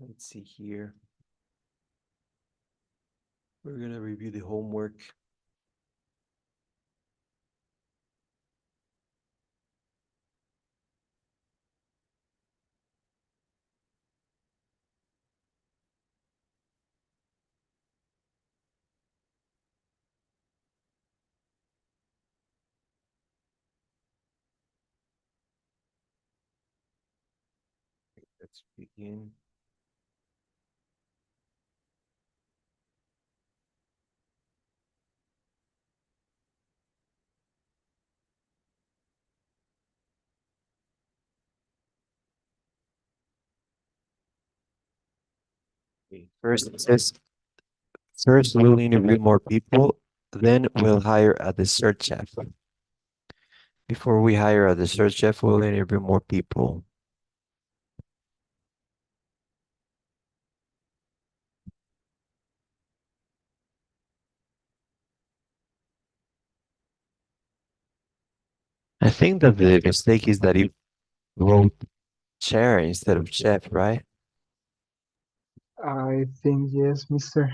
Let's see here. We're gonna review the homework. Let's begin. Okay. First it says, first we'll interview more people, then we'll hire a dessert chef. Before we hire a dessert chef, we'll interview more people. I think that the mistake is that he wrote chair instead of chef, right? I think yes, mister.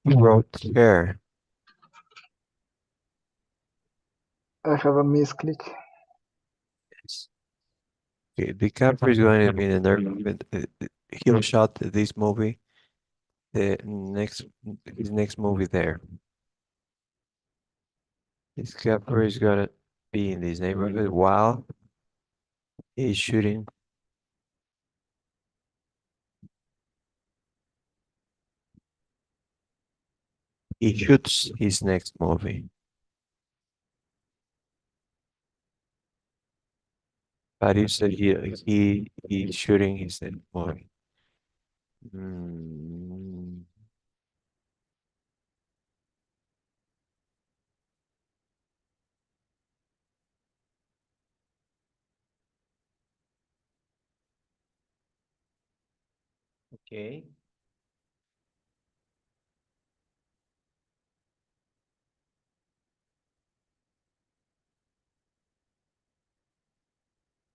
He wrote chair. I have a misclick. Yes. Okay, DiCaprio is going to be in the he'll shot this movie, the next his next movie there. DiCaprio is gonna be in this neighborhood while he's shooting. He shoots his next movie, but you said he's shooting his next movie. Mm, okay.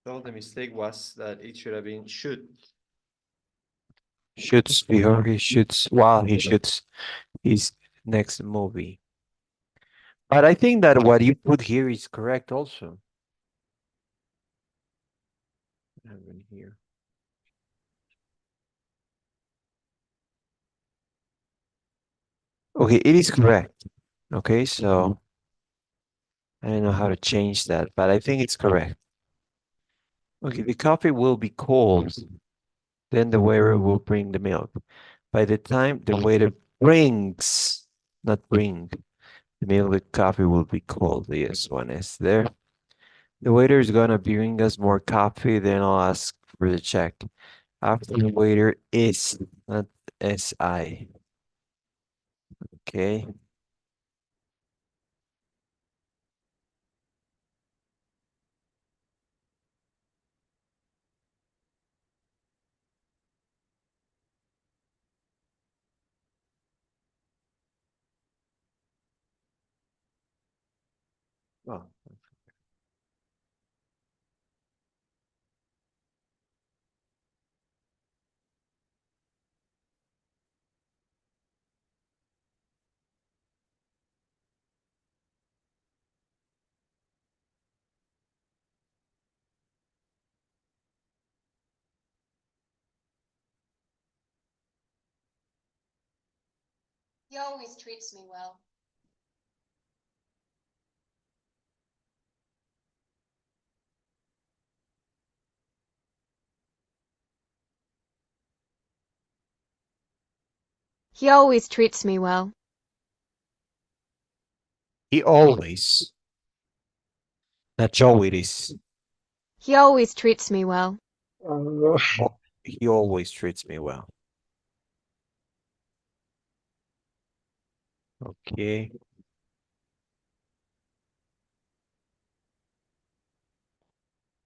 So the mistake was that it should have been shoot. Shoots before he shoots while he shoots his next movie. But I think that what you put here is correct also. I have in here. Okay, it is correct. Okay, so I don't know how to change that, but I think it's correct. Okay, the coffee will be cold. Then the waiter will bring the milk. By the time the waiter brings, not bring, the milk, the coffee will be cold. Yes, one is there. The waiter is gonna bring us more coffee, then I'll ask for the check. After the waiter is, not SI. Okay. Oh, He always treats me well. He always treats me well. he always, not Joe, it is. He always treats me well. Uh, He always treats me well. Okay.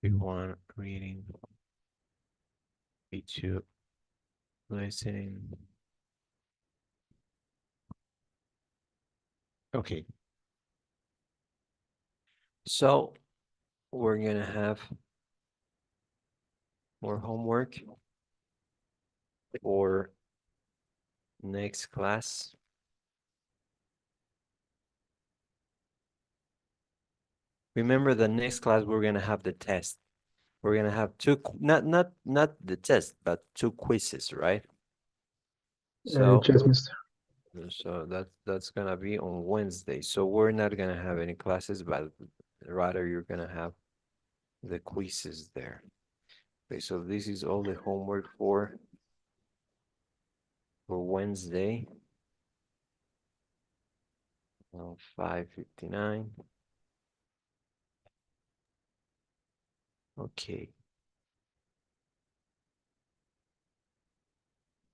We want reading, B2, listening. Okay. So we're gonna have more homework for next class. Remember, the next class we're gonna have the test. We're gonna have not the test, but 2 quizzes, right? So Yes, Mr. that's gonna be on Wednesday. So we're not gonna have any classes, but rather you're gonna have the quizzes there. Okay, so this is all the homework for Wednesday. 5:59. Okay.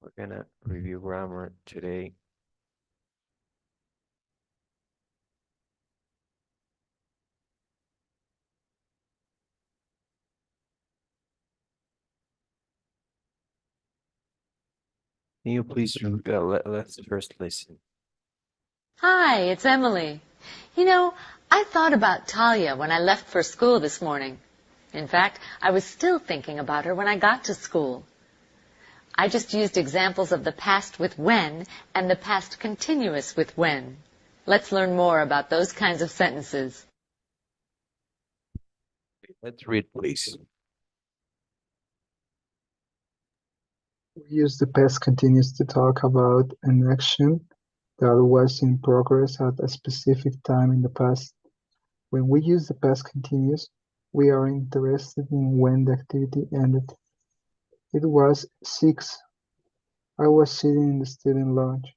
We're gonna review grammar today. Can you please let's first listen. Hi, it's Emily. You know, I thought about Talia when I left for school this morning. In fact, I was still thinking about her when I got to school. I just used examples of the past with when and the past continuous with when. Let's learn more about those kinds of sentences. Let's read, please. We use the past continuous to talk about an action that was in progress at a specific time in the past. When we use the past continuous, we are interested in when the activity ended. It was 6. I was sitting in the student lounge.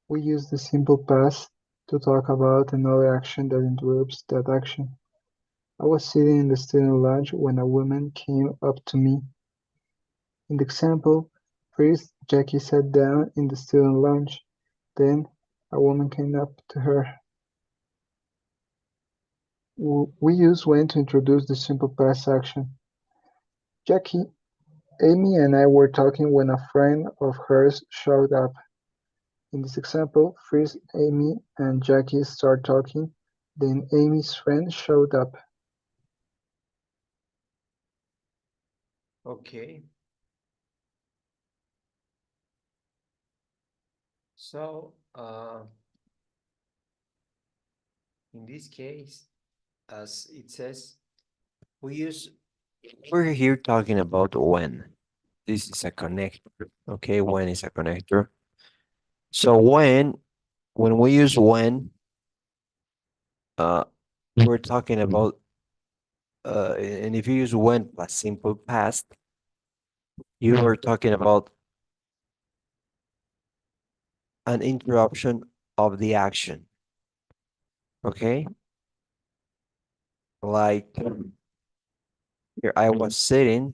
We use the simple past to talk about another action that interrupts that action. I was sitting in the student lounge when a woman came up to me. In the example, first Jackie sat down in the student lounge, then a woman came up to her. We use when to introduce the simple past action. Jackie, Amy and I were talking when a friend of hers showed up. In this example, first Amy and Jackie start talking, then Amy's friend showed up. Okay. So, in this case, as it says, we're here talking about when. This is a connector, okay? When is a connector. So when we use when, we're talking about, and if you use when plus simple past, you are talking about an interruption of the action, okay? Like here, I was sitting.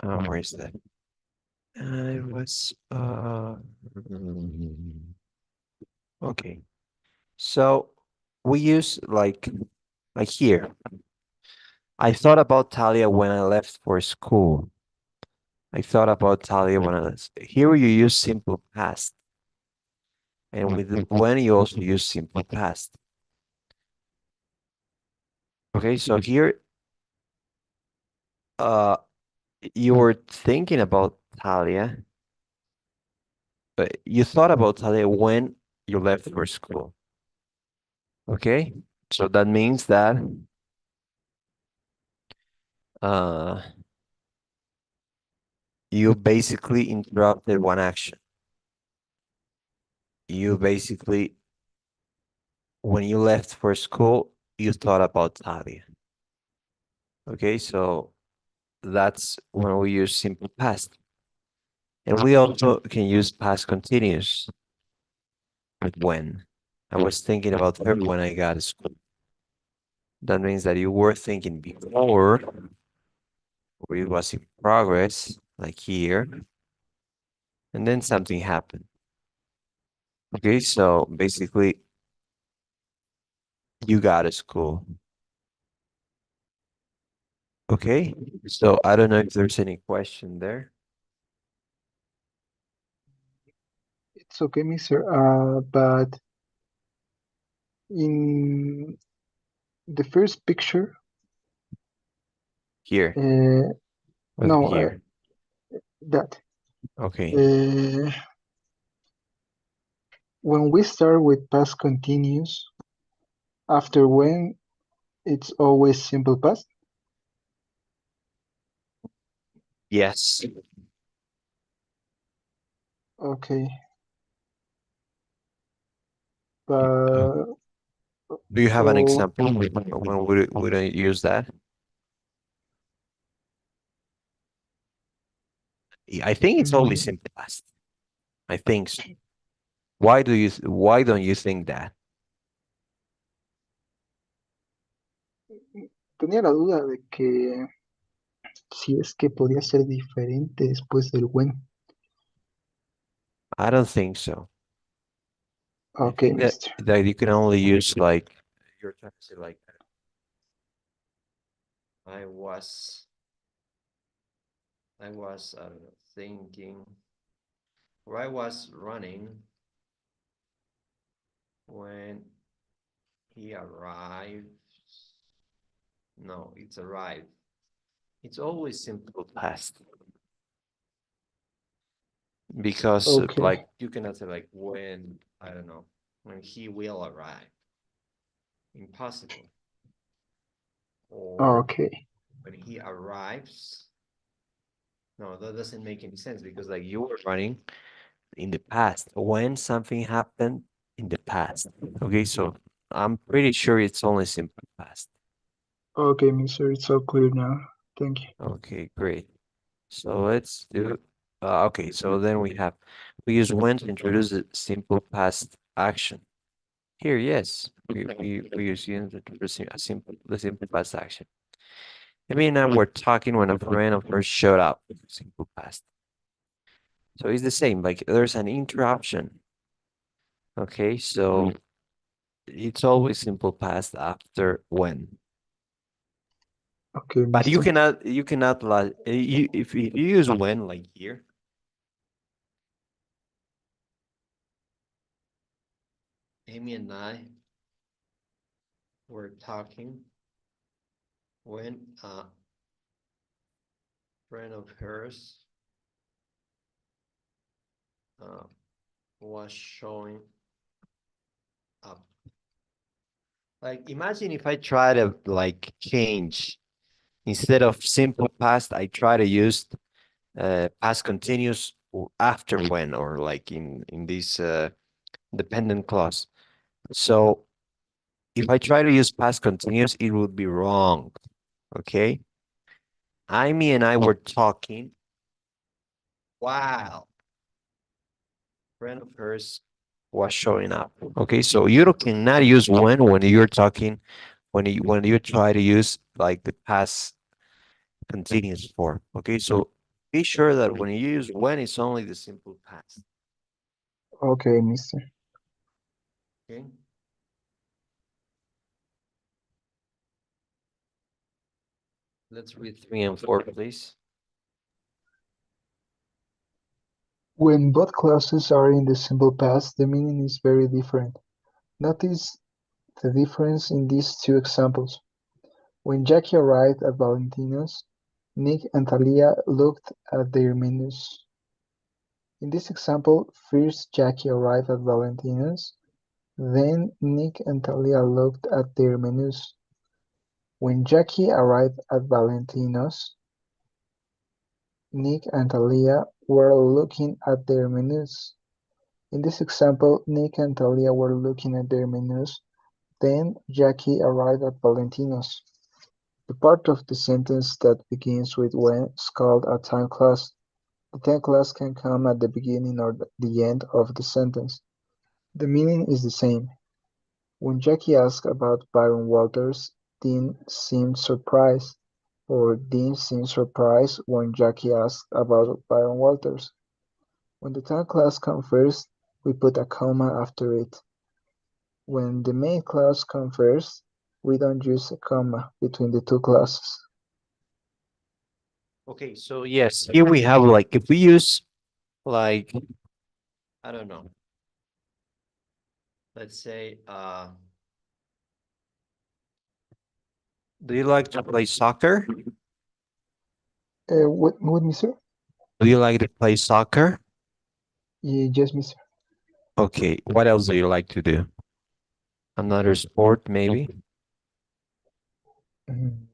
Where is that? I was okay. So we use like here. I thought about Talia when I left for school. I thought about Talia when I left. Here you use simple past. And with when you also use simple past. Okay, so here you were thinking about Talia, but you thought about Talia when you left for school. Okay, so that means that you basically interrupted one action. You basically, when you left for school, you thought about Talia. Okay, so that's when we use simple past. And we also can use past continuous with when. I was thinking about her when I got to school. That means that you were thinking before, or it was in progress, like here, and then something happened. Okay, so basically, you got to school. Okay, so I don't know if there's any question there. It's okay, mister, but in the first picture, Here. Or no, here. that. Okay. When we start with past continuous, after when, it's always simple past. Yes. Okay. Uh, But Do you have an so example when would I use that? I think it's always simple past. I think so. Why don't you think that? tenía la duda de que si es que podía ser diferente después del when. I don't think so. I Okay, think that mister. you can only use like you're trying to say like I was I don't know, thinking or I was running when he arrived. No, it's arrived. It's always simple past because Okay. like you cannot say like when, I don't know, when he will arrive. Impossible. Or Okay. when he arrives. No, that doesn't make any sense because like you were running in the past when something happened in the past. Okay, so I'm pretty sure it's only simple past. Okay, mister, it's all clear now. Thank you. Okay, great. So let's do okay, so then we use when to introduce a simple past action. Here, yes, we use when to introduce the simple past action. I mean, we're talking when a friend of ours showed up, simple past. So it's the same, like there's an interruption. Okay, so it's always simple past after when. Okay, But you mister. cannot like if you use when like here. Amy and I were talking when a friend of hers was showing up. Like imagine if I try to like change instead of simple past, I try to use past continuous or after when or like in this dependent clause. So if I try to use past continuous, it would be wrong. Okay. Amy and I were talking. Wow. Friend of hers was showing up. Okay, so you cannot use when you're talking when you try to use like the past continuous form. Okay, so be sure that when you use when, it's only the simple past. Okay, mister. Okay. Let's read 3 and 4, please. When both clauses are in the simple past, the meaning is very different. Notice the difference in these two examples. When Jackie arrived at Valentino's, Nick and Talia looked at their menus. In this example, first Jackie arrived at Valentino's, then Nick and Talia looked at their menus. When Jackie arrived at Valentino's, Nick and Talia were looking at their menus. In this example, Nick and Talia were looking at their menus, then Jackie arrived at Valentino's. The part of the sentence that begins with when is called a time clause. The time clause can come at the beginning or the end of the sentence. The meaning is the same. When Jackie asked about Byron Walters, Dean seemed surprised, or Dean seemed surprised when Jackie asked about Byron Walters. When the time clause comes first, we put a comma after it. When the main clause comes first, we don't use a comma between the two clauses. Okay, so yes, here we have like if we use like I don't know. Let's say do you like to play soccer? What, mister? Do you like to play soccer? Yeah, yes, mister. Okay. What else do you like to do? Another sport, maybe? Mm,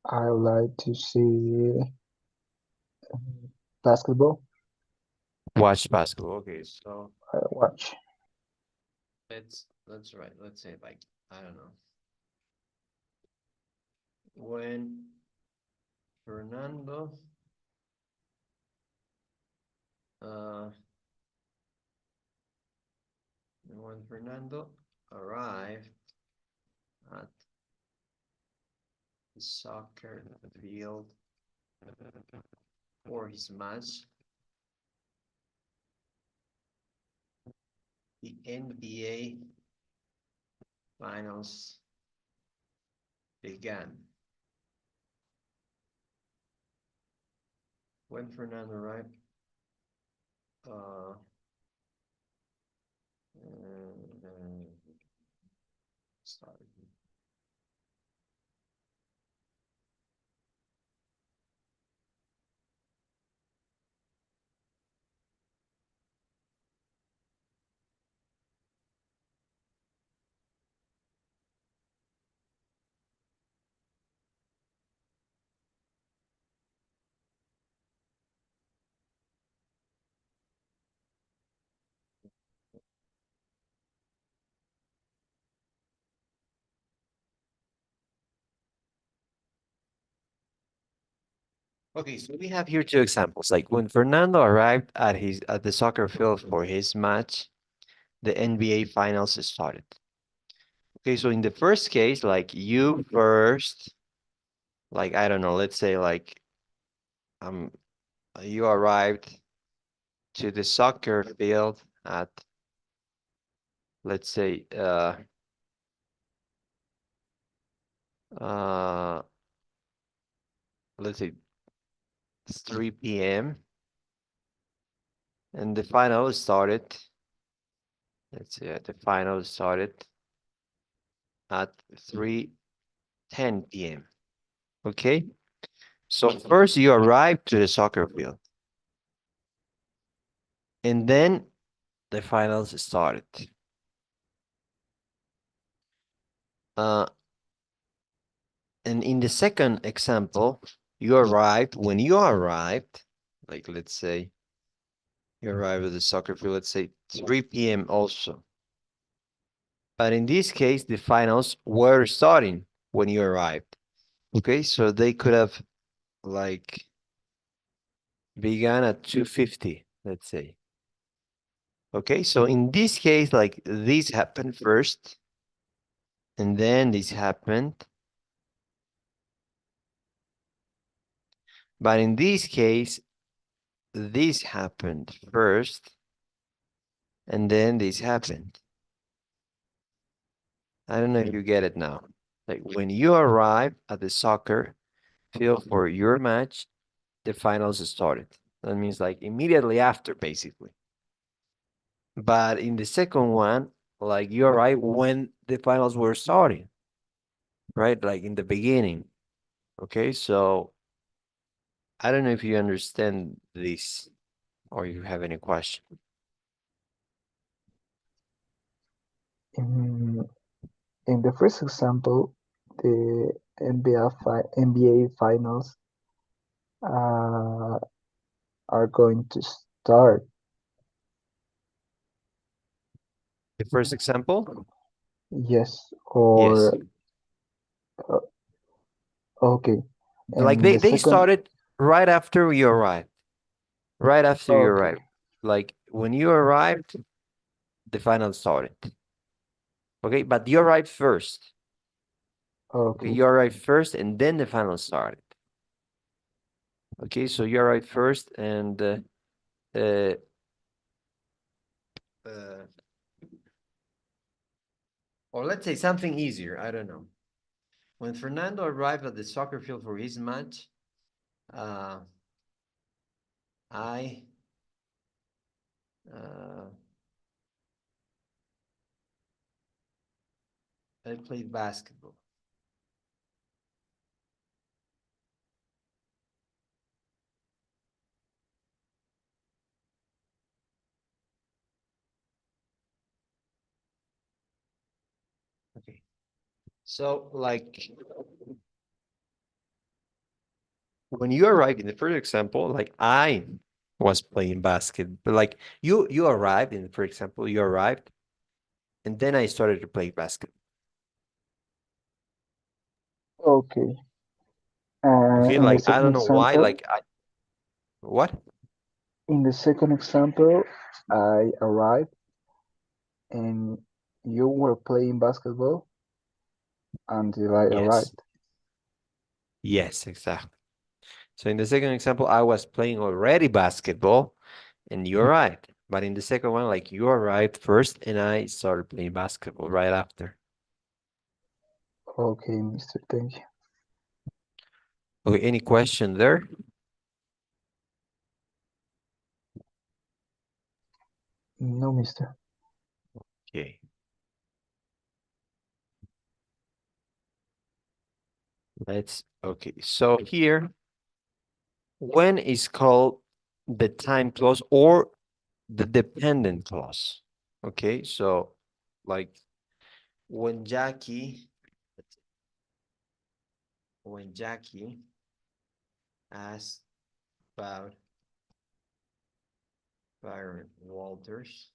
I like to see basketball. Watch basketball. Okay, so I watch. let's write. Let's say like I don't know. When Fernando uh when Fernando arrived at the soccer field for his match, the NBA finals began. When Fernando arrived, uh, started. Okay, so we have here two examples. Like when Fernando arrived at the soccer field for his match, the NBA finals started. Okay, so in the first case, like you first, like I don't know, let's say like um you arrived to the soccer field at, let's say uh let's say it's 3 p.m. and the final started. Let's say the final started at 3:10 p.m. Okay, so first you arrived to the soccer field, and then the finals started. Uh, and in the second example, when you arrived, like let's say you arrived at the soccer field, let's say 3 p.m. also. But in this case, the finals were starting when you arrived. Okay, so they could have like began at 2:50, let's say. Okay, so in this case, like this happened first, and then this happened. But in this case, this happened first, and then this happened. I don't know if you get it now. Like when you arrive at the soccer field for your match, the finals started. That means like immediately after, basically. But in the second one, like you arrive when the finals were starting, right? Like in the beginning. Okay, so I don't know if you understand this or you have any question. In the first example, the NBA finals uh, are going to start. The first example? Yes, Yes. or okay. Like And the they second, started right after you arrived. Right after you okay, arrived. Like when you arrived, the final started. Okay, but you arrived first. Okay, okay, you arrived first and then the final started. Okay, so you arrived first and uh, uh, or let's say something easier, I don't know. When Fernando arrived at the soccer field for his match, uh, I uh, I played basketball. So, like, when you arrive in the first example, like I was playing basket, but like you arrived in, for example, you arrived, and then I started to play basket. Okay. Okay, In the like I second don't know why, example, what? I arrived and you were playing basketball until I Yes, arrived. yes, exactly. So in the second example, I was playing already basketball, and you arrived. But in the second one, like you arrived first, and I started playing basketball right after. Okay, Mr. Thank you. Okay, any question there? No, Mister. Okay. Okay. So here, when is called the time clause or the dependent clause. Okay, so like when Jackie asked about Byron Walters,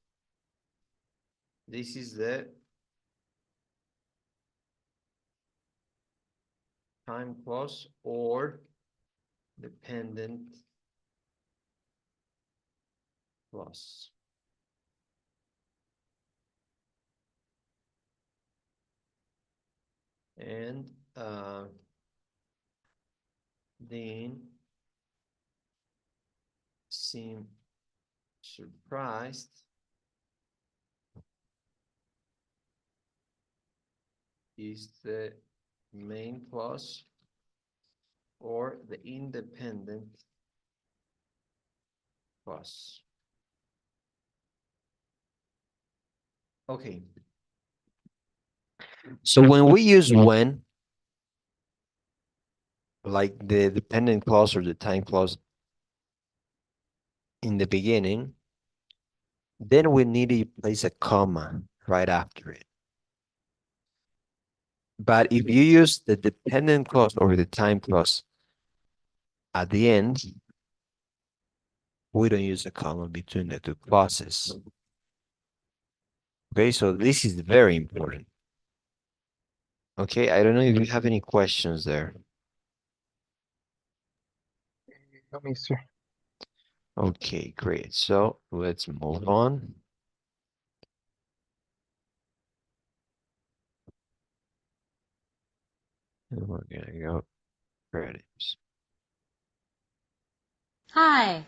this is the time clause or dependent clause. And Dean seemed surprised is the main clause or the independent clause. Okay. So when we use when, like the dependent clause or the time clause in the beginning, then we need to place a comma right after it. But if you use the dependent clause or the time clause at the end, we don't use a comma between the two clauses. Okay, so this is very important. Okay, I don't know if you have any questions there. No, Mister. Okay, great. So let's move on. And we're gonna go credits. Hi.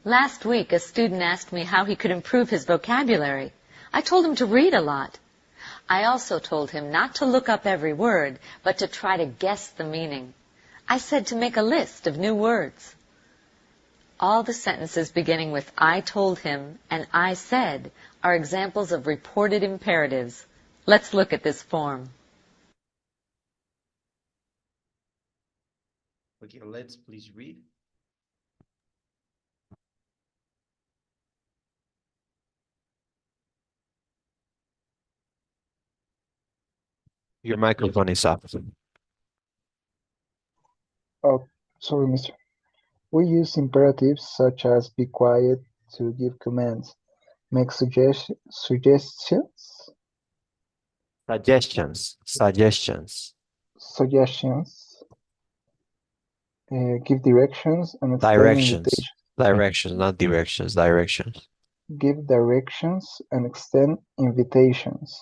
Last week, a student asked me how he could improve his vocabulary. I told him to read a lot. I also told him not to look up every word, but to try to guess the meaning. I said to make a list of new words. All the sentences beginning with I told him and I said are examples of reported imperatives. Let's look at this form. Okay, let's please read. Your microphone is off. Oh, sorry, Mister. We use imperatives such as be quiet to give commands, make suggestions, Suggestions. give directions, and extend Directions. invitations. Directions, not directions. Directions. Give directions and extend invitations.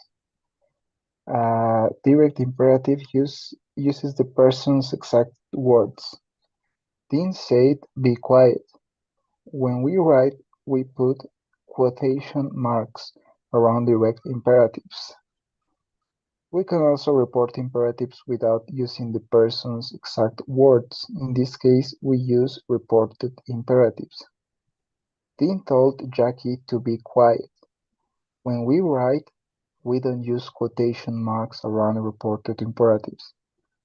Direct imperative uses the person's exact words. Dean said, "Be quiet." When we write, we put quotation marks around direct imperatives. We can also report imperatives without using the person's exact words. In this case, we use reported imperatives. Dean told Jackie to be quiet. When we write, we don't use quotation marks around reported imperatives.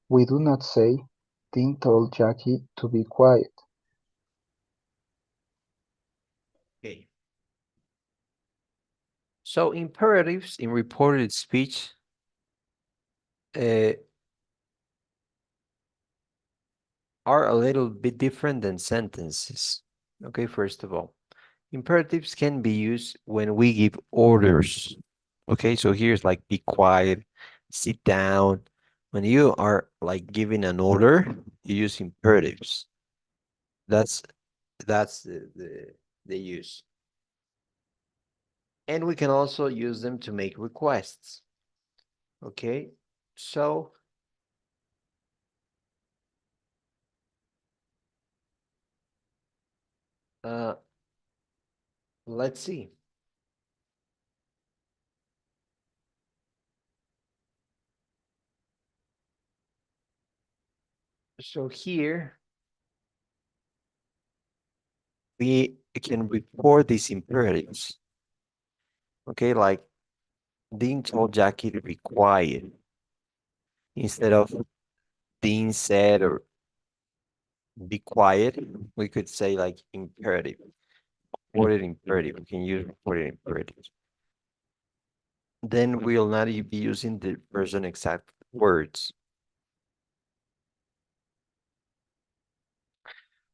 We do not say, Dean told Jackie to be quiet. Okay. So imperatives in reported speech are a little bit different than sentences. Okay, first of all, imperatives can be used when we give orders. Okay, so here's like be quiet, sit down. When you are like giving an order, you use imperatives. That's the use. And we can also use them to make requests. Okay, so let's see. So here we can report these imperatives. Okay, like Dean told Jackie to be quiet instead of Dean said or be quiet. We could say like imperative, reported imperative. We can use reported imperative. Then we'll not be using the person exact words.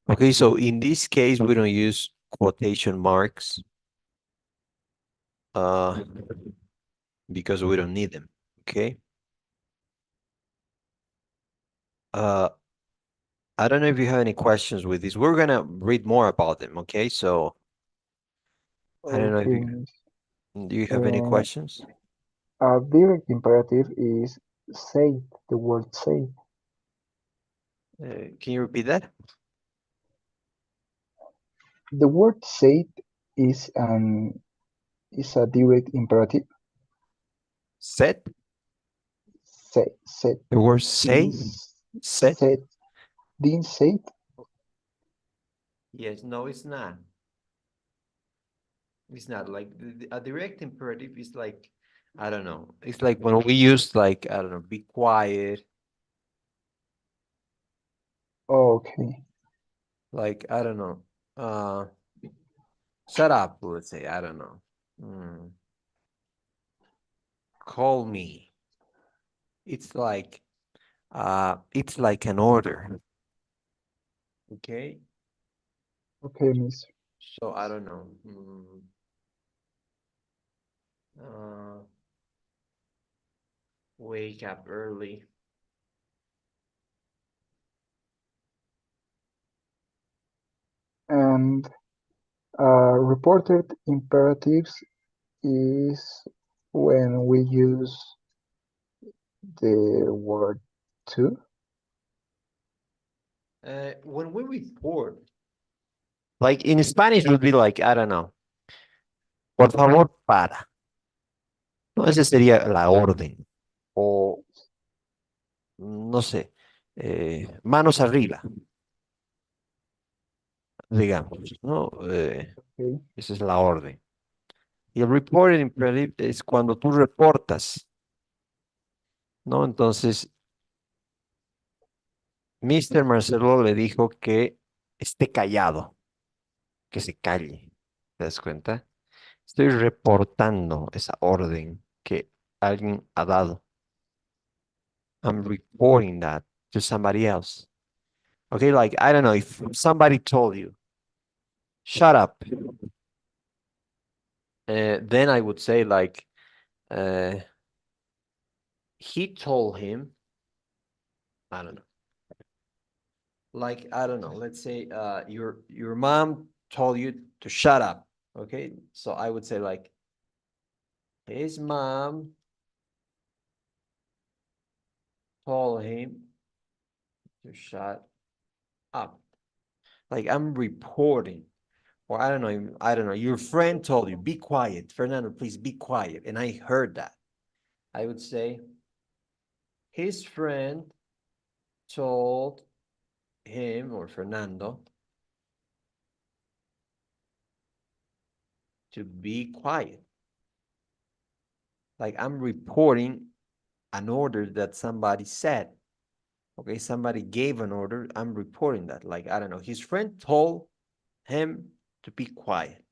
Okay, so in this case, we don't use quotation marks because we don't need them. Okay. I don't know if you have any questions with this. We're gonna read more about them. Okay, so I don't know if Okay, you miss. do you have any questions? A direct imperative is say, the word say. Can you repeat that? The word say is a direct imperative. Set? Say. The word say? Set? Said. Didn't say it? Yes, no, it's not. It's not like a direct imperative is like, I don't know. It's like when we use like, I don't know, be quiet. Okay. Like, I don't know. Shut up, let's say, I don't know. Call me. It's like an order. Okay. Okay, miss. So I don't know. Wake up early. And reported imperatives is when we use the word to. When we report, like in Spanish would be like, I don't know. Por favor, para. No, ese sería la orden. O, no sé, manos arriba, digamos, ¿no? Okay. Esa es la orden. Y el reporting imperative es cuando tú reportas, ¿no? Entonces, Mr. Marcelo le dijo que esté callado, que se calle. ¿Te das cuenta? Estoy reportando esa orden que alguien ha dado. I'm reporting that to somebody else. Okay, like, I don't know, if somebody told you, shut up, then I would say like, he told him, I don't know. Like, I don't know, let's say your mom told you to shut up. Okay, so I would say like, his mom told him to shut up. Like, I'm reporting. Or I don't know, your friend told you, be quiet. Fernando, please be quiet. And I heard that. I would say, his friend told him or Fernando to be quiet. Like, I'm reporting an order that somebody said. Okay, somebody gave an order. I'm reporting that. Like, I don't know, his friend told him to be quiet.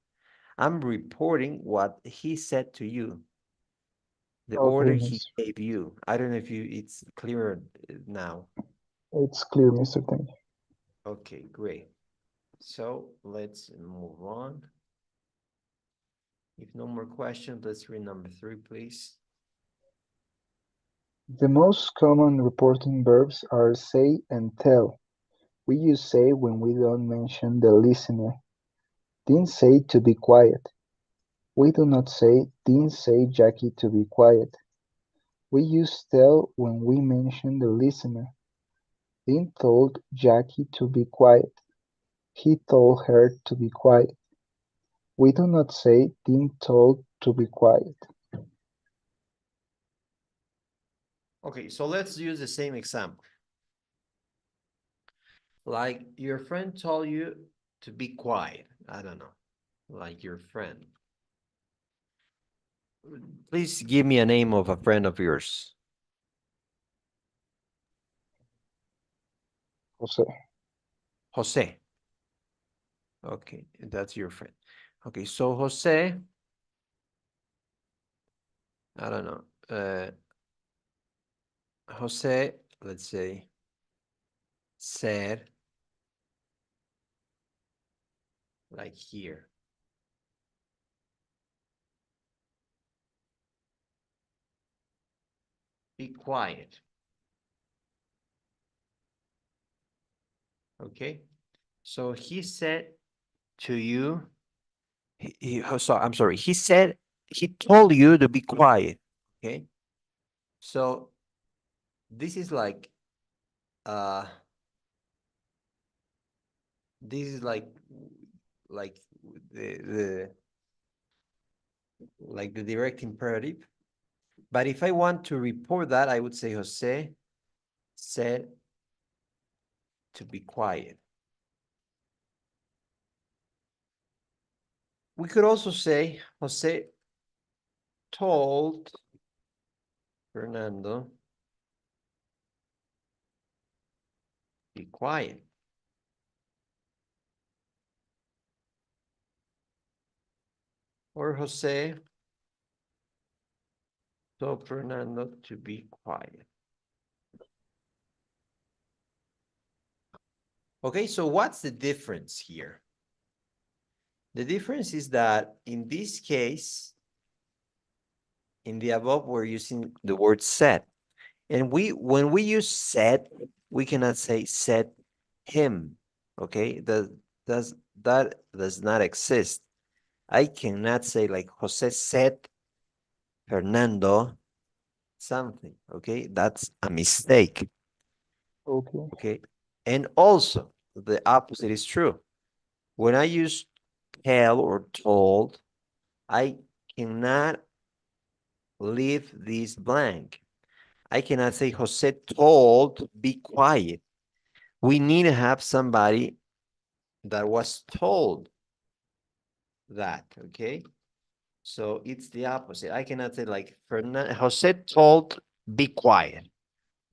I'm reporting what he said to you. The Okay, order he mister. gave you. I don't know if it's clearer now. It's clear, Mr. Thank you. Okay, great. So let's move on. If no more questions, let's read number 3, please. The most common reporting verbs are say and tell. We use say when we don't mention the listener. Dean said to be quiet. We do not say Dean said Jackie to be quiet. We use tell when we mention the listener. Dean told Jackie to be quiet. He told her to be quiet. We do not say Dean told to be quiet. Okay, so let's use the same example. Like your friend told you to be quiet. I don't know. Like your friend. Please give me a name of a friend of yours. Jose. Jose. Okay, that's your friend. Okay, so Jose, I don't know. Jose, let's say, said, like here. Be quiet. Okay, so he said to you, I'm sorry, he told you to be quiet. Okay, so this is like, this is like the like the direct imperative. But if I want to report that, I would say Jose said to be quiet. We could also say Jose told Fernando be quiet. Or Jose told Fernando to be quiet. Okay, so what's the difference here? The difference is that in this case, in the above, we're using the word said. And when we use said, we cannot say said him. Okay, that does not exist. I cannot say like Jose said Fernando something. Okay, that's a mistake. Okay. Okay, and also the opposite is true. When I use tell or told, I cannot leave this blank. I cannot say Jose told be quiet. We need to have somebody that was told that, okay? So it's the opposite. I cannot say like Jose told be quiet.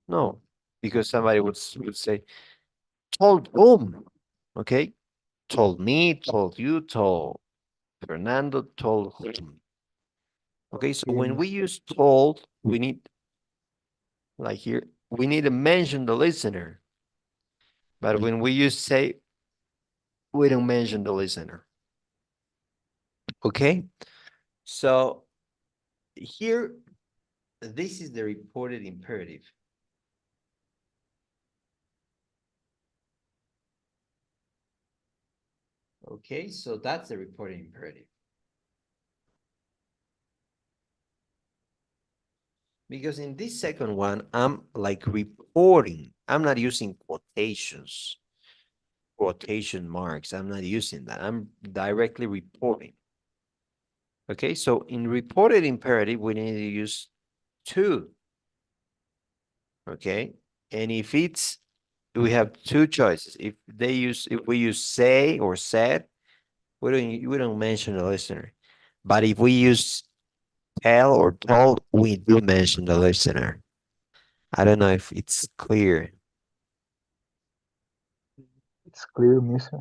No, because somebody would say told whom, okay? Told me, told you, told Fernando, told whom. Okay, so when we use told, we need, like here, we need to mention the listener. But when we use say, we don't mention the listener. Okay, so here, this is the reported imperative. Okay, so that's the reported imperative. Because in this second one, I'm like reporting. I'm not using quotations, quotation marks. I'm not using that. I'm directly reporting. Okay, so in reported imperative, we need to use to. Okay, and if it's, we have two choices. If we use say or said, we don't mention the listener. But if we use tell or told, we do mention the listener. I don't know if it's clear. It's clear, mister.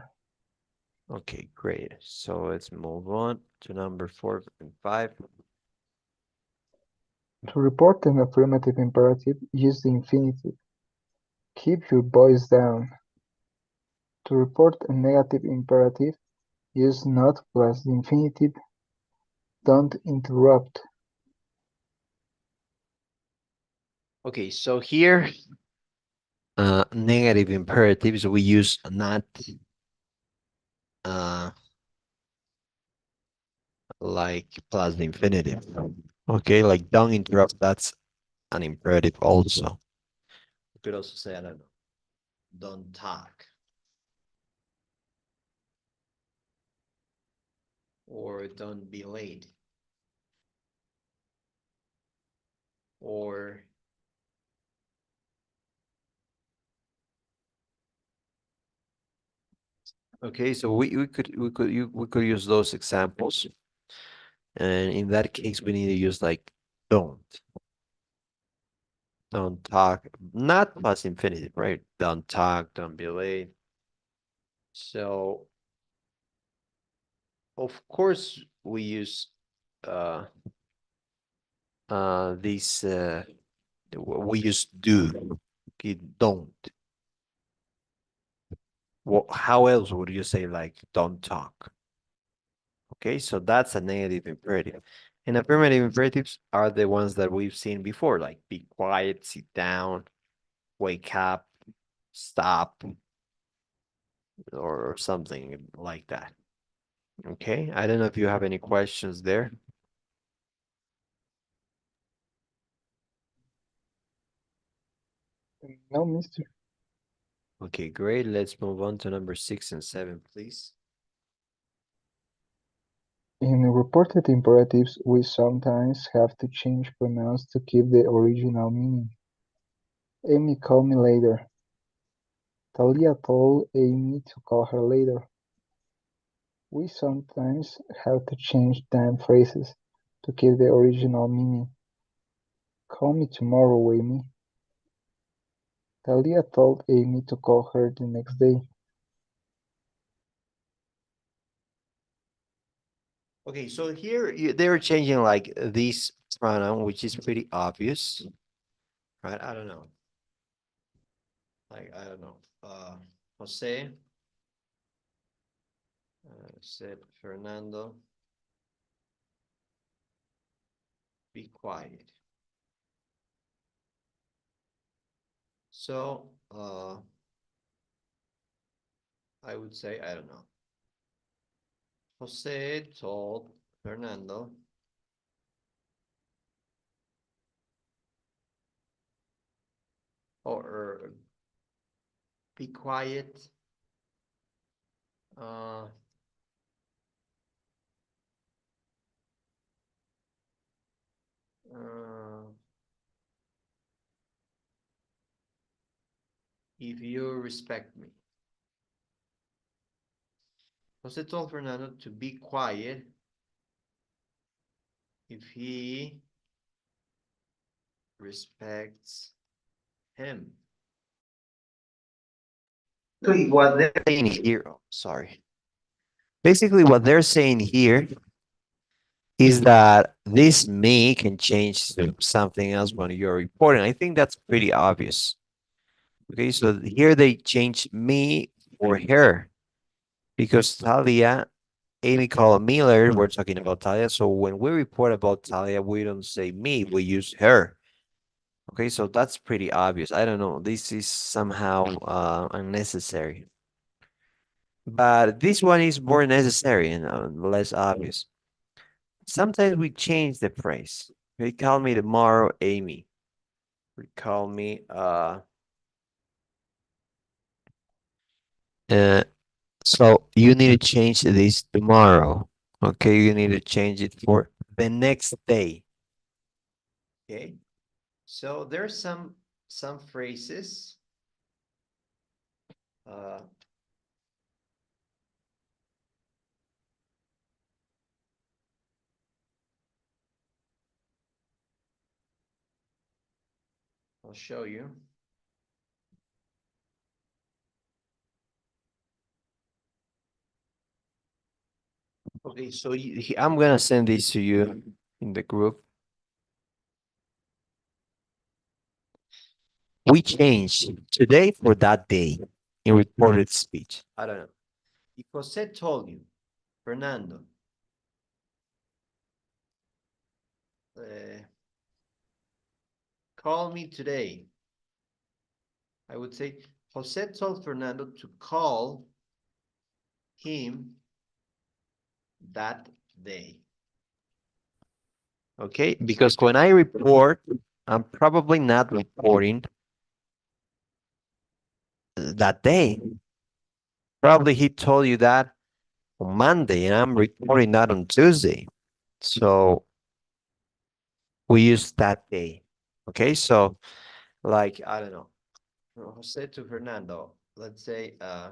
Okay, great. So let's move on to number 4 and 5. To report an affirmative imperative, use the infinitive. Keep your voice down. To report a negative imperative, use not plus the infinitive. Don't interrupt. Okay, so here, negative imperatives, we use not, like plus the infinitive. Okay, like don't interrupt, that's an imperative also. You could also say, I don't know, don't talk. Or don't be late. Or okay, so we could use those examples. And in that case, we need to use like don't. Don't talk, not plus infinitive, right? Don't talk, don't be late. So of course we use these we use do. Okay, don't. Well, how else would you say like don't talk? Okay, so that's a negative imperative. And affirmative imperatives are the ones that we've seen before, like be quiet, sit down, wake up, stop, or something like that. Okay, I don't know if you have any questions there. No, mister. Okay, great. Let's move on to number 6 and 7, please. In reported imperatives, we sometimes have to change pronouns to keep the original meaning. Amy called me later. Talia told Amy to call her later. We sometimes have to change time phrases to keep the original meaning. Call me tomorrow, Amy. Talia told Amy to call her the next day. Okay, so here they're changing like this pronoun, which is pretty obvious, right? I don't know. Like, I don't know. Jose said, Fernando, be quiet. So, I would say, I don't know. Jose told Fernando or be quiet. If you respect me. Jose told Fernando to be quiet if he respects him. What they're saying here, oh, sorry. Basically, what they're saying here is that this me can change to something else when you're reporting. I think that's pretty obvious. Okay, so here they change me for her because Talia, Amy called Miller, we're talking about Talia. So when we report about Talia, we don't say me, we use her. Okay, so that's pretty obvious. I don't know, this is somehow unnecessary. But this one is more necessary and less obvious. Sometimes we change the phrase. They call me tomorrow, Amy. We call me so you need to change this tomorrow. Okay, you need to change it for the next day. Okay. So there's some phrases I'll show you. Okay, so I'm gonna send this to you in the group. we change today for that day in reported speech. I don't know. If Jose told you, Fernando, call me today, I would say, Jose told Fernando to call him that day. Okay, because when I report, I'm probably not reporting that day. Probably he told you that on Monday and I'm reporting that on Tuesday. So we use that day. Okay, so like, I don't know, Jose to Fernando, let's say, hmm,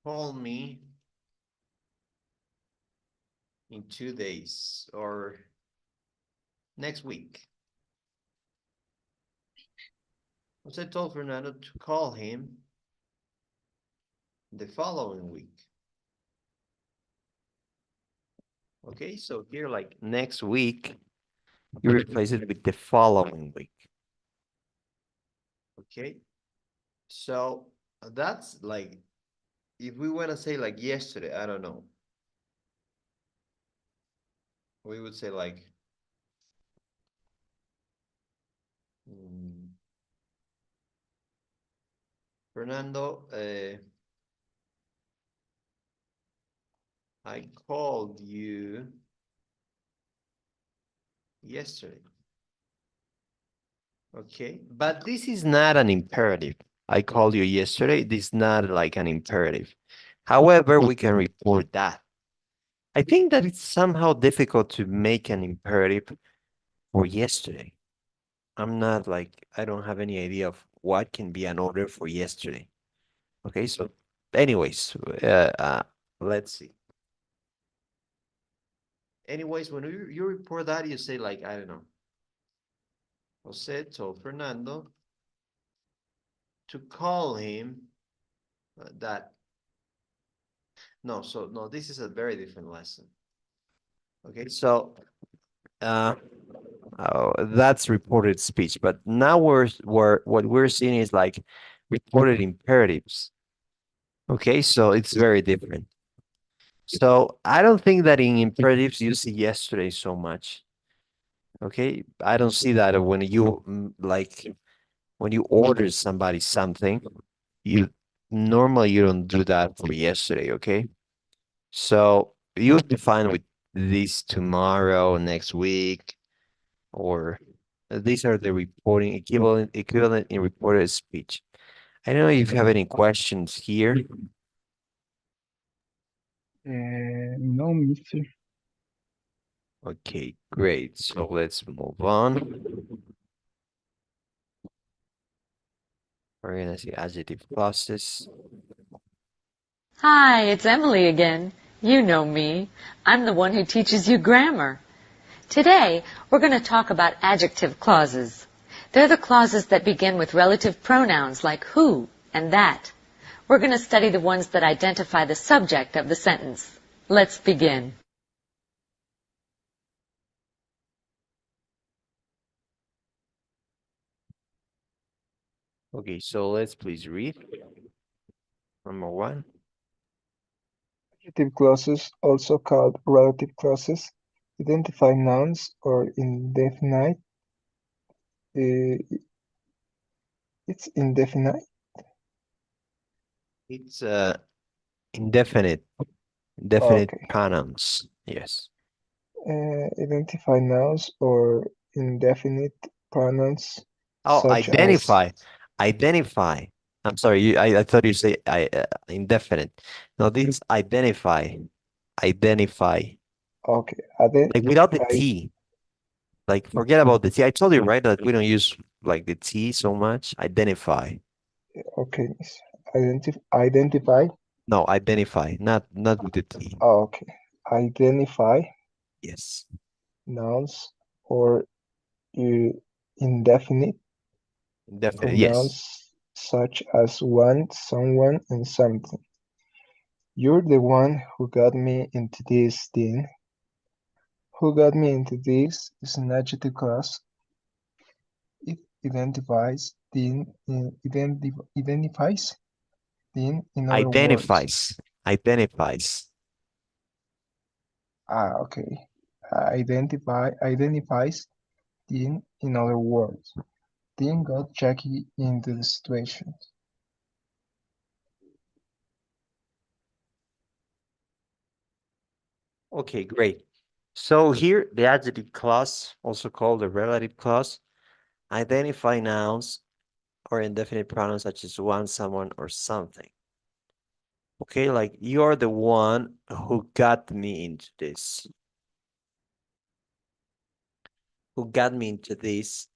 call me in 2 days or next week. Jose told Fernando to call him the following week. Okay, so here, like next week, you replace it with the following week. Okay, so that's like, if we want to say like yesterday, I don't know, we would say like, Fernando, I called you yesterday. Okay, but this is not an imperative. I called you yesterday. This is not like an imperative. However, we can report that. I think that it's somehow difficult to make an imperative for yesterday. I'm not like, I don't have any idea of what can be an order for yesterday. Okay, so anyways, let's see. Anyways, when you report that, you say like, I don't know, Jose told Fernando to call him that. No, so no, this is a very different lesson. Okay, so that's reported speech, but now what we're seeing is like reported imperatives. Okay, so it's very different. So I don't think that in imperatives you see yesterday so much. Okay, I don't see that when you like when you order somebody something, you normally you don't do that for yesterday. Okay, so you define with this tomorrow, next week, or these are the reporting equivalent in reported speech. I don't know if you have any questions here. No, mister. Okay, great. So let's move on. We're gonna see adjective clauses. Hi, it's Emily again. You know me. I'm the one who teaches you grammar. Today, we're going to talk about adjective clauses. They're the clauses that begin with relative pronouns like who and that. We're going to study the ones that identify the subject of the sentence. Let's begin. Okay, so let's please read. Number 1. Adjective clauses, also called relative clauses, identify nouns or indefinite. It's indefinite. It's indefinite Okay. pronouns. Yes. Identify nouns or indefinite pronouns Oh, such as identify. I'm sorry. I thought you say indefinite. No, this is identify. Identify. okay. Like without the Identify. T. Like forget about the T. I told you right that we don't use like the T so much. Identify. Okay. Identify No, identify, not with the T. Oh, okay. Identify Yes. nouns or indefinite Definitely. Yes. pronouns such as one, someone, and something. You're the one who got me into this, Dean. Who got me into this is an adjective clause. It identifies Dean in other words. Identifies. Okay. Identifies Dean in other words. Dean got Jackie into the situation. Okay, great. So here, the adjective clause, also called the relative clause, identify nouns or indefinite pronouns such as one, someone, or something. Okay, like you're the one who got me into this. Who got me into this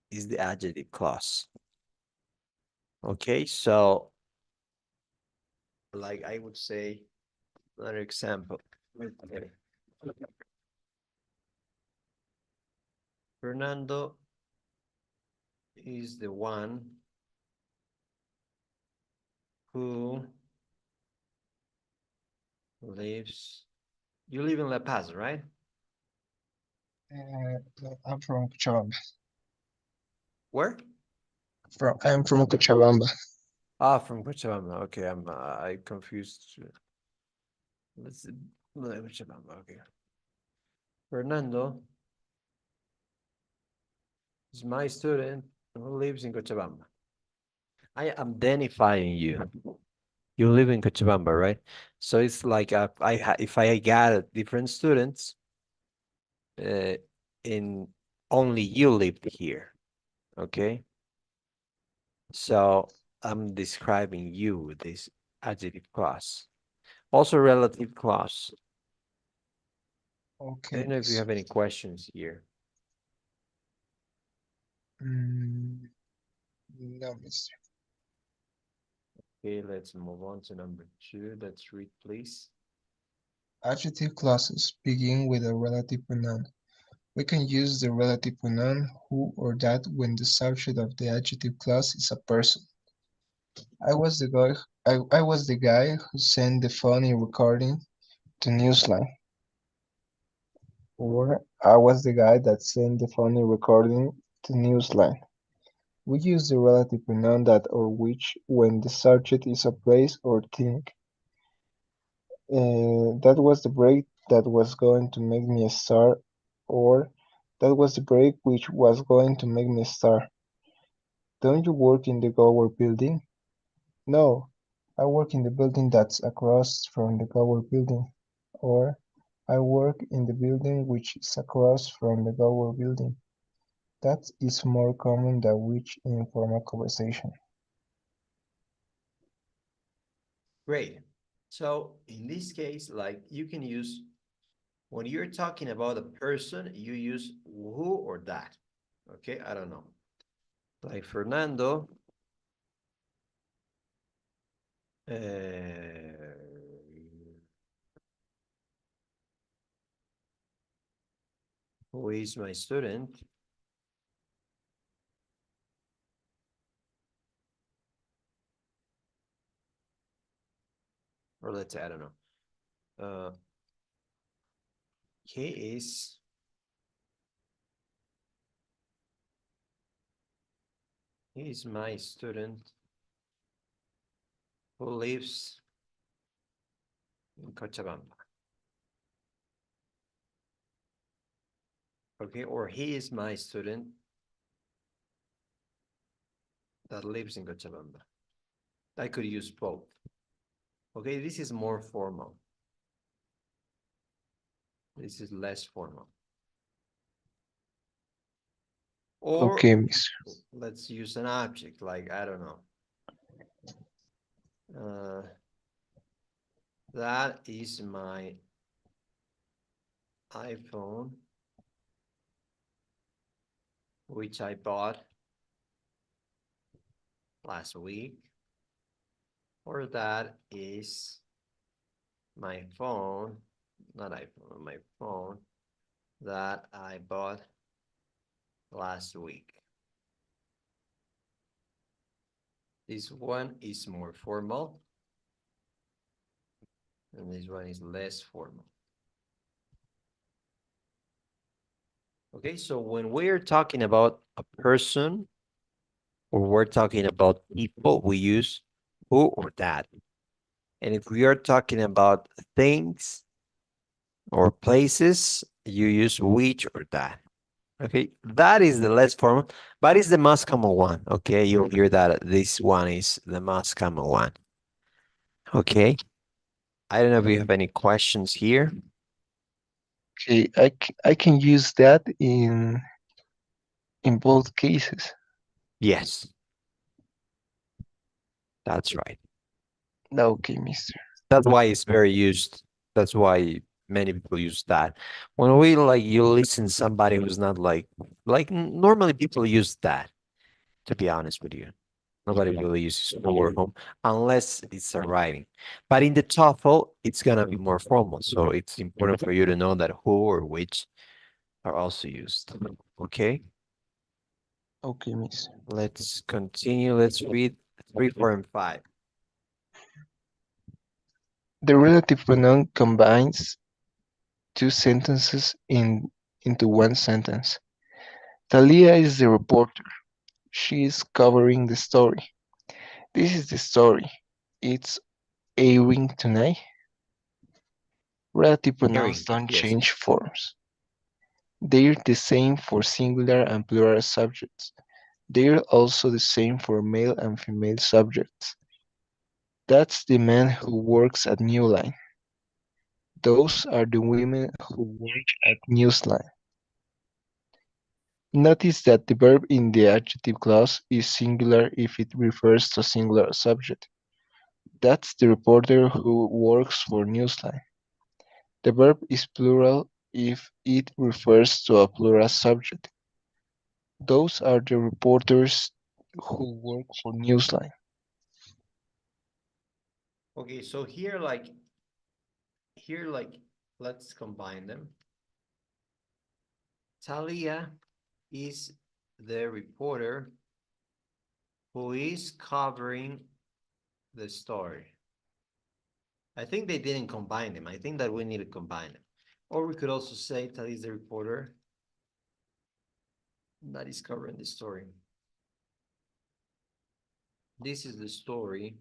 is the adjective clause. Okay, so like I would say, another example. Okay. Fernando is the one who lives. You live in La Paz, right? I'm from Cochabamba. Where? I'm from Cochabamba. Ah, from Cochabamba. Okay, I confused. Let's see. Cochabamba. Okay. Fernando is my student who lives in Cochabamba. I am identifying you. You live in Cochabamba, right? So it's like if I got different students, uh, in only you lived here, okay? So I'm describing you with this adjective clause. Also relative clause. I Okay, don't know if you miss. have any questions here. No, mister. Okay, let's move on to number 2. Let's read, please. Adjective clauses begin with a relative pronoun. We can use the relative pronoun who or that when the subject of the adjective clause is a person. I was the guy who sent the funny recording to Newsline. Or I was the guy that sent the funny recording to Newsline. We use the relative pronoun that or which when the subject is a place or thing. That was the break that was going to make me a star, or that was the break which was going to make me a star. Don't you work in the Gower building? No, I work in the building that's across from the Gower building. Or I work in the building which is across from the Gower building. That is more common than which in informal conversation. Great. So in this case, like you can use, when you're talking about a person, you use who or that. Okay, I don't know. Like Fernando, who is my student, or let's say, I don't know. He is my student who lives in Cochabamba. Okay, or he is my student that lives in Cochabamba. I could use both. Okay, this is more formal. This is less formal. Or Okay, miss. let's use an object, like, I don't know. That is my iPhone, which I bought last week. or that is my phone, not iPhone, my phone that I bought last week. This one is more formal, and this one is less formal. Okay, so when we're talking about a person or we're talking about people, we use who or that. And if we are talking about things or places, you use which or that. Okay, that is the less formal, but it's the most common one. Okay, you'll hear that this one is the most common one. Okay, I don't know if you have any questions here. Okay, I can use that in both cases. Yes, that's right. Okay, mister. That's why it's very used. That's why many people use that. When we like you listen somebody who's not normally people use that, to be honest with you. Nobody really uses who or whom unless it's a writing. But in the TOEFL, it's gonna be more formal. So it's important for you to know that who or which are also used. Okay, Okay, mister. let's continue. Let's read 3, 4, and 5. The relative pronoun combines two sentences into one sentence. Talia is the reporter. She is covering the story. This is the story. It's airing tonight. Relative pronouns Hearing, don't yes. change forms. They're the same for singular and plural subjects. They're also the same for male and female subjects. That's the man who works at Newline. Those are the women who work at Newsline. Notice that the verb in the adjective clause is singular if it refers to a singular subject. That's the reporter who works for Newsline. The verb is plural if it refers to a plural subject. Those are the reporters who work for Newsline. Okay, so let's combine them. Talia is the reporter who is covering the story. I think they didn't combine them. I think that we need to combine them. Or we could also say Talia is the reporter that is covering the story. This is the story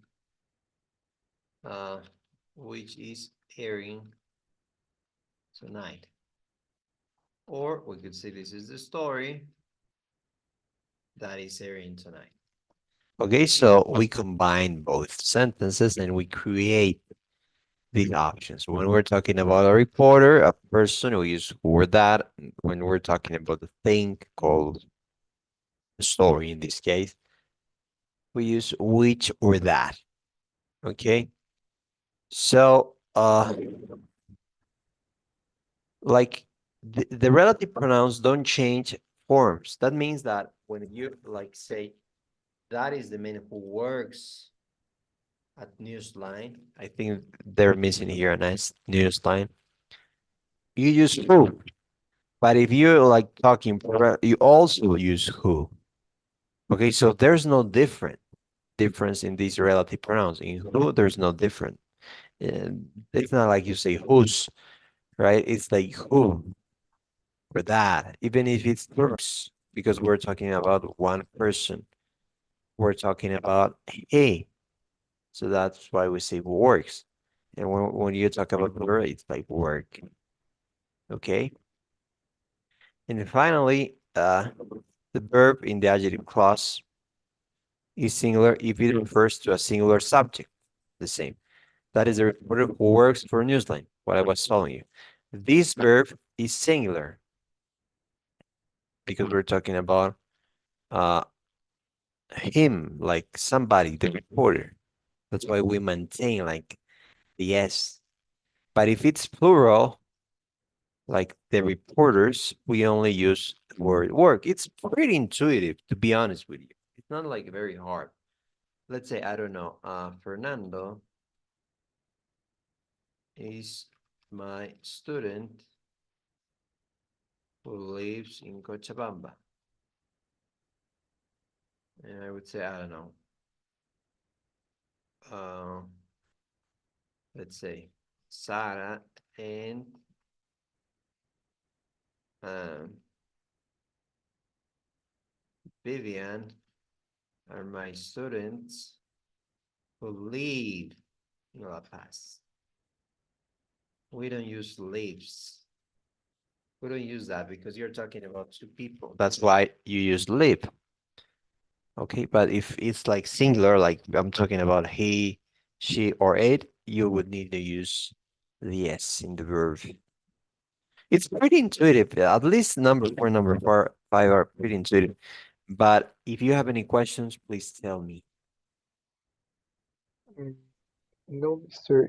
which is airing tonight. Or we could say this is the story that is airing tonight. Okay, so we combine both sentences and we create these options. When we're talking about a reporter, a person, we use who or that. When we're talking about the thing called a story in this case, we use which or that. Okay. So like the relative pronouns don't change forms. That means that when you like say that is the man who works at Newsline, I think they're missing here a nice Newsline. You use who, but if you're like talking, you also use who. Okay, so there's no difference in these relative pronouns. In who, there's no difference. And it's not like you say whose, right? It's like who or that, even if it's works, because we're talking about one person. We're talking about hey. So that's why we say works. And when you talk about plural, it's like work. Okay. And finally, the verb in the adjective clause is singular if it refers to a singular subject. The same. That is the reporter who works for Newsline, what I was telling you. This verb is singular because we're talking about him, like somebody, the reporter. That's why we maintain like the S. But if it's plural, like the reporters, we only use the word work. It's pretty intuitive, to be honest with you. It's not like very hard. let's say, I don't know, Fernando is my student who lives in Cochabamba. And I would say, I don't know, let's say Sarah and Vivian are my students who live in La Paz. We don't use lives. We don't use that because you're talking about two people. That's why you use live. Okay, but if it's like singular, like I'm talking about he, she, or it, you would need to use the s in the verb. It's pretty intuitive. At least number 4, number 5 are pretty intuitive. But if you have any questions, please tell me. No, Mr.